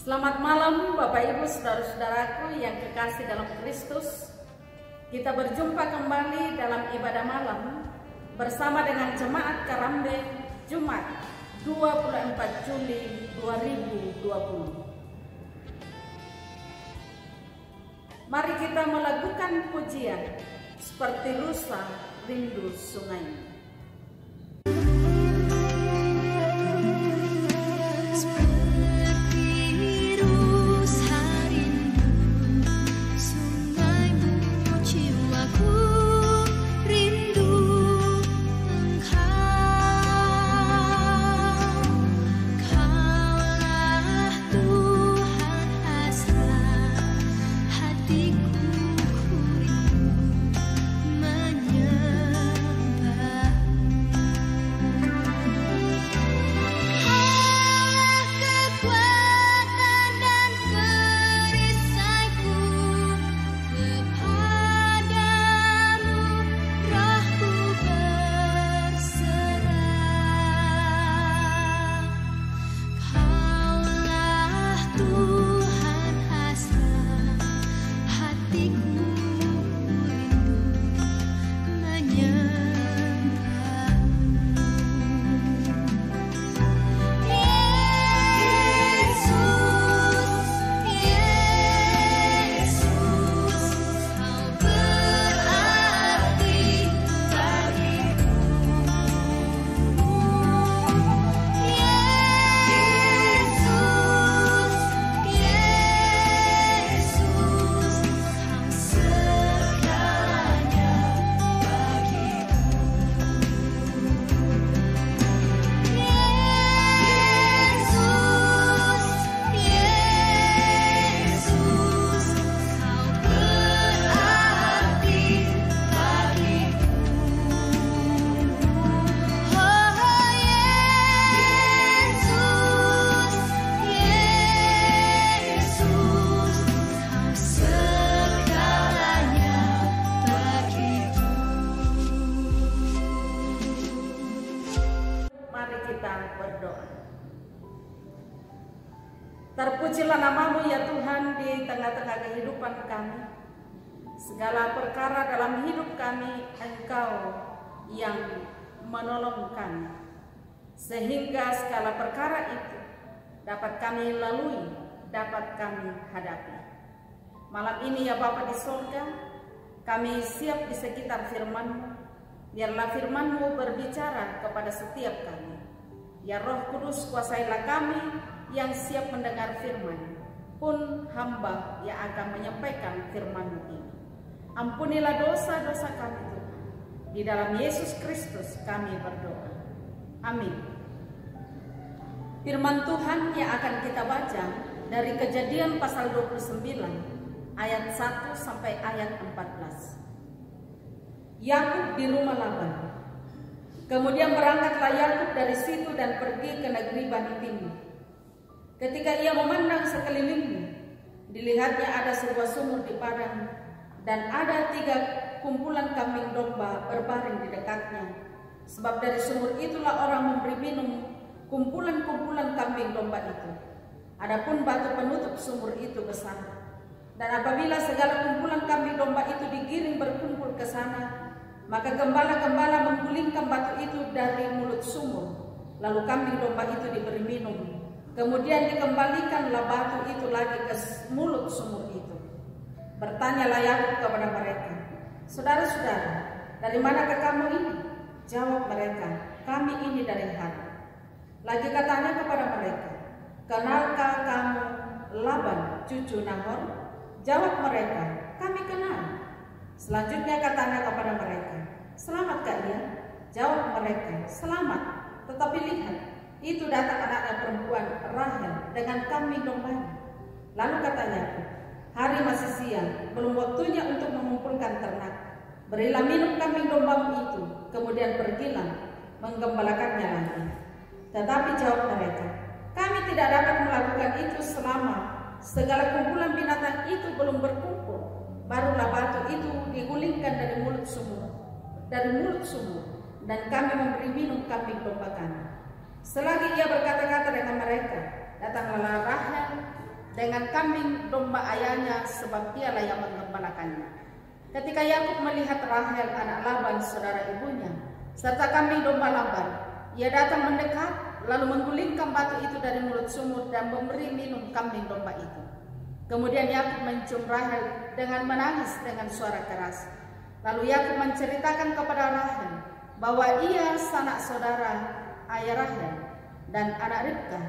Selamat malam Bapak Ibu Saudara-saudaraku yang kekasih dalam Kristus. Kita berjumpa kembali dalam ibadah malam bersama dengan Jemaat Karambe Jumat 24 Juli 2020. Mari kita melakukan pujian seperti rusa rindu sungai. Terpujilah namamu ya Tuhan di tengah-tengah kehidupan kami. Segala perkara dalam hidup kami Engkau yang menolong kami, sehingga segala perkara itu dapat kami lalui, dapat kami hadapi. Malam ini ya Bapa di surga, kami siap di sekitar firman-Mu. Biarlah firman-Mu berbicara kepada setiap kami. Ya Roh Kudus, kuasailah kami yang siap mendengar firman, pun hamba yang akan menyampaikan firman-Mu ini. Ampunilah dosa-dosa kami Tuhan. Di dalam Yesus Kristus kami berdoa. Amin. Firman Tuhan yang akan kita baca dari Kejadian pasal 29 ayat 1 sampai ayat 14. Yakub di rumah Laban. Kemudian berangkatlah Yakub dari situ dan pergi ke negeri Bani Timur. Ketika ia memandang sekelilingnya, dilihatnya ada sebuah sumur di padang dan ada 3 kumpulan kambing domba berbaring di dekatnya. Sebab dari sumur itulah orang memberi minum kumpulan-kumpulan kambing domba itu. Adapun batu penutup sumur itu besar. Dan apabila segala kumpulan kambing domba itu digiring berkumpul ke sana, maka gembala-gembala menggulingkan batu itu dari mulut sumur. Lalu kambing domba itu diberi minum. Kemudian dikembalikanlah batu itu lagi ke mulut sumur itu. Bertanyalah Yakub kepada mereka, "Saudara-saudara, dari manakah kamu ini?" Jawab mereka, "Kami ini dari Haran." Lagi katanya kepada mereka, "Kenalkah kamu Laban, cucu Nahor?" Jawab mereka, "Kami kenal." Selanjutnya katanya kepada mereka, "Selamatkah ia?" Jawab mereka, "Selamat, tetapi lihat, itu datang anaknya perempuan Rahel dengan kambing dombanya." Lalu katanya, "Hari masih siang, belum waktunya untuk mengumpulkan ternak. Berilah minum kambing dombamu itu, kemudian pergilah menggembalakannya lagi." Tetapi jawab mereka, "Kami tidak dapat melakukan itu selama segala kumpulan binatang itu belum berkumpul. Barulah batu itu digulingkan dari mulut sumur, dan kami memberi minum kambing domba kami." Selagi ia berkata-kata dengan mereka, datanglah Rahel dengan kambing domba ayahnya, sebab dialah yang menggembalakannya. Ketika Yakub melihat Rahel anak Laban saudara ibunya serta kambing domba Laban, ia datang mendekat, lalu menggulingkan batu itu dari mulut sumur dan memberi minum kambing domba itu. Kemudian Yakub mencium Rahel dengan menangis dengan suara keras. Lalu Yakub menceritakan kepada Rahel bahwa ia sanak saudara ayah Rahel dan anak Ribka.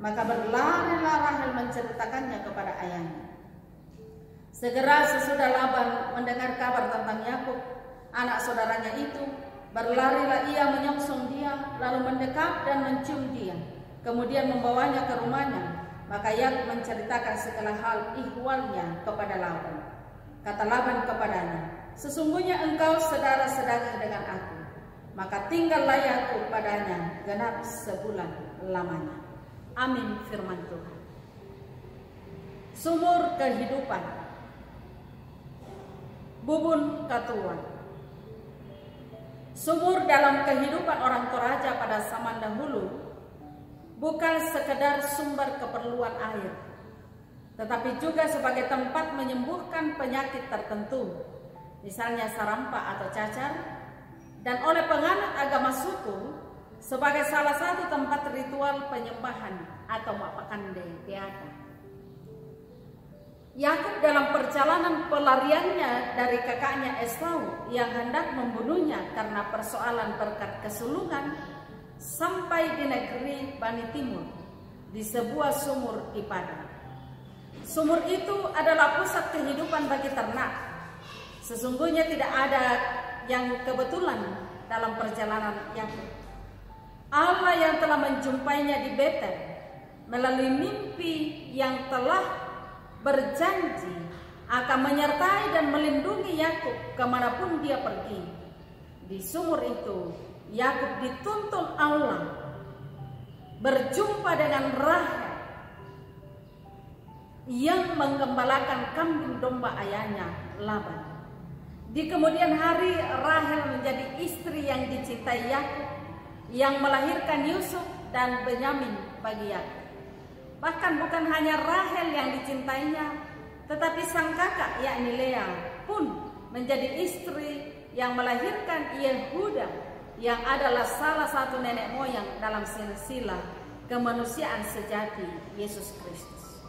Maka berlarilah Rahel menceritakannya kepada ayahnya. Segera sesudah Laban mendengar kabar tentang Yakub, anak saudaranya itu, berlarilah ia menyongsong dia, lalu mendekat dan mencium dia, kemudian membawanya ke rumahnya. Maka Yakub menceritakan segala hal ihwalnya kepada Laban. Kata Laban kepadanya, "Sesungguhnya engkau saudara-saudara dengan aku." Maka tinggallah Yakub padanya genap sebulan lamanya. Amin firman Tuhan. Sumur kehidupan. Bubun Katuan. Sumur dalam kehidupan orang Toraja pada zaman dahulu bukan sekedar sumber keperluan air, tetapi juga sebagai tempat menyembuhkan penyakit tertentu, misalnya sarampa atau cacar, dan oleh penganut agama suku sebagai salah satu tempat ritual penyembahan atau mapakande tiada. Yakub dalam perjalanan pelariannya dari kakaknya Esau yang hendak membunuhnya karena persoalan berkat kesulungan, sampai di negeri Bani Timur di sebuah sumur di padang. Sumur itu adalah pusat kehidupan bagi ternak. Sesungguhnya tidak ada yang kebetulan dalam perjalanan Yakub. Allah yang telah menjumpainya di Betel melalui mimpi yang telah berjanji akan menyertai dan melindungi Yakub kemanapun dia pergi. Di sumur itu Yakub dituntun Allah berjumpa dengan Rahel yang menggembalakan kambing domba ayahnya Laban. Di kemudian hari Rahel menjadi istri yang dicintai Yakub, yang melahirkan Yusuf dan Benyamin bagi Yakub. Bahkan bukan hanya Rahel yang dicintainya, tetapi sang kakak yakni Lea pun menjadi istri yang melahirkan Yehuda, yang adalah salah satu nenek moyang dalam silsilah kemanusiaan sejati Yesus Kristus.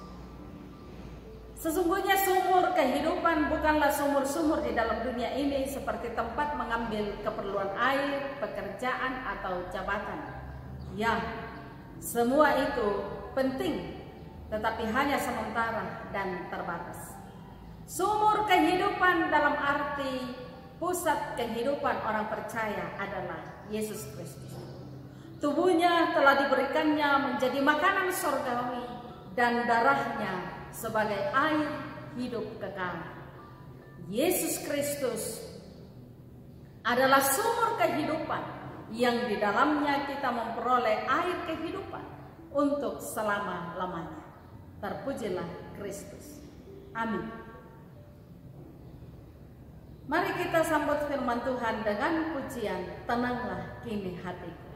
Sesungguhnya sumur kehidupan bukanlah sumur-sumur di dalam dunia ini seperti tempat mengambil keperluan air, pekerjaan, atau jabatan. Ya, semua itu penting, tetapi hanya sementara dan terbatas. Sumur kehidupan dalam arti pusat kehidupan orang percaya adalah Yesus Kristus. Tubuhnya telah diberikannya menjadi makanan surgawi dan darahnya sebagai air hidup kekal. Yesus Kristus adalah sumur kehidupan yang di dalamnya kita memperoleh air kehidupan untuk selama-lamanya. Terpujilah Kristus. Amin. Mari kita sambut firman Tuhan dengan pujian "Tenanglah kini hatiku".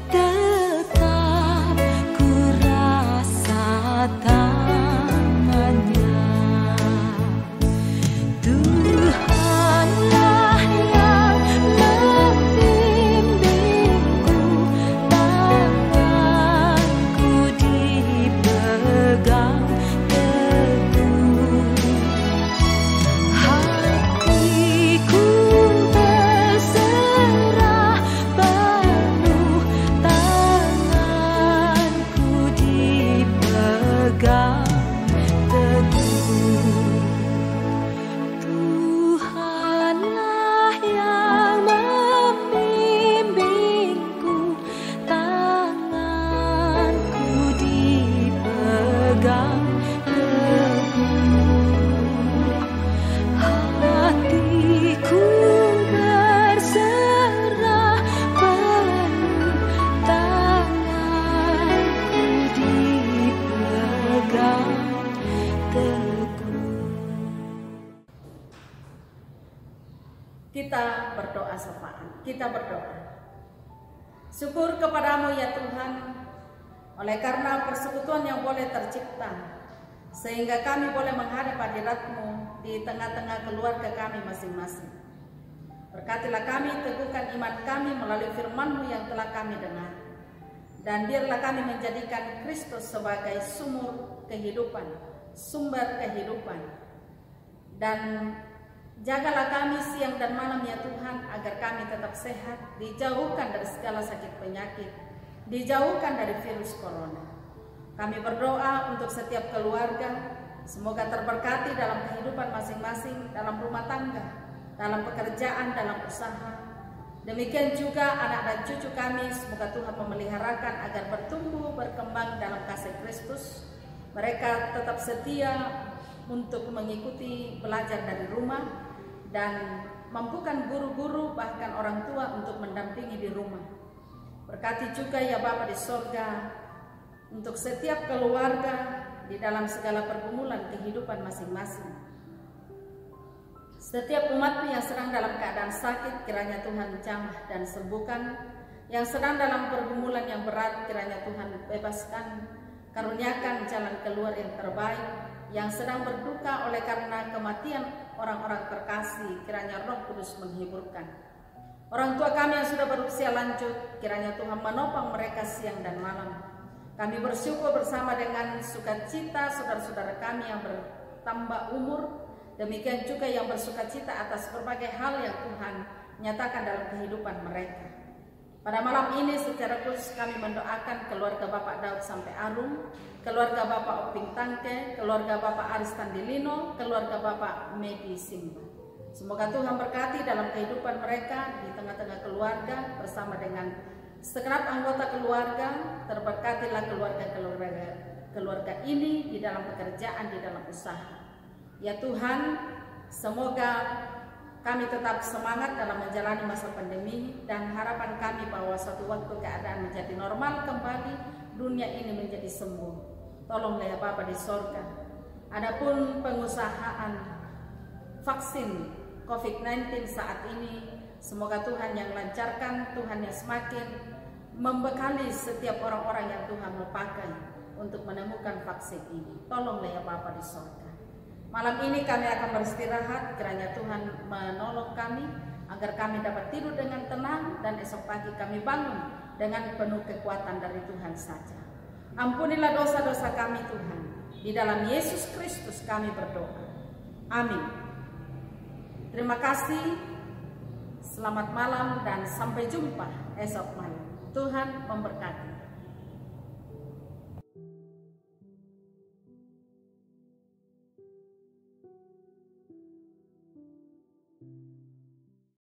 Tetap ku rasa tak kita berdoa syafaat. Kita berdoa. Syukur kepadamu ya Tuhan, oleh karena persekutuan yang boleh tercipta, sehingga kami boleh menghadap hadirat-Mu di tengah-tengah keluarga kami masing-masing. Berkatilah kami, teguhkan iman kami melalui firman-Mu yang telah kami dengar. Dan biarlah kami menjadikan Kristus sebagai sumber kehidupan, dan jagalah kami siang dan malam ya Tuhan, agar kami tetap sehat, dijauhkan dari segala sakit penyakit, dijauhkan dari virus corona. Kami berdoa untuk setiap keluarga, semoga terberkati dalam kehidupan masing-masing, dalam rumah tangga, dalam pekerjaan, dalam usaha. Demikian juga anak dan cucu kami, semoga Tuhan memeliharakan agar bertumbuh, berkembang dalam kasih Kristus. Mereka tetap setia untuk mengikuti belajar dari rumah dan mampukan guru-guru bahkan orang tua untuk mendampingi di rumah. Berkati juga ya Bapa di sorga untuk setiap keluarga di dalam segala pergumulan kehidupan masing-masing. Setiap umat-Mu yang sedang dalam keadaan sakit, kiranya Tuhan jamah dan sembuhkan. Yang sedang dalam pergumulan yang berat, kiranya Tuhan bebaskan, karuniakan jalan keluar yang terbaik. Yang sedang berduka oleh karena kematian orang-orang terkasih, kiranya Roh Kudus menghiburkan. Orang tua kami yang sudah berusia lanjut, kiranya Tuhan menopang mereka siang dan malam. Kami bersyukur bersama dengan sukacita saudara-saudara kami yang bertambah umur. Demikian juga yang bersukacita atas berbagai hal yang Tuhan nyatakan dalam kehidupan mereka. Pada malam ini secara khusus kami mendoakan keluarga Bapak Daud sampai Arum, keluarga Bapak Oping Tangke, keluarga Bapak Aris Tandilino, keluarga Bapak Medi Simba. Semoga Tuhan berkati dalam kehidupan mereka di tengah-tengah keluarga bersama dengan segenap anggota keluarga. Terberkatilah keluarga ini di dalam pekerjaan, di dalam usaha. Ya Tuhan, semoga kami tetap semangat dalam menjalani masa pandemi, dan harapan kami bahwa suatu waktu keadaan menjadi normal kembali, dunia ini menjadi sembuh. Tolonglah ya Bapa di sorga. Adapun pengusahaan vaksin COVID-19 saat ini, semoga Tuhan yang lancarkan, Tuhan yang semakin membekali setiap orang-orang yang Tuhan mau pakai untuk menemukan vaksin ini. Tolonglah ya Bapa di sorga. Malam ini kami akan beristirahat, kiranya Tuhan menolong kami agar kami dapat tidur dengan tenang, dan esok pagi kami bangun dengan penuh kekuatan dari Tuhan saja. Ampunilah dosa-dosa kami Tuhan, di dalam Yesus Kristus kami berdoa. Amin. Terima kasih, selamat malam dan sampai jumpa esok malam. Tuhan memberkati.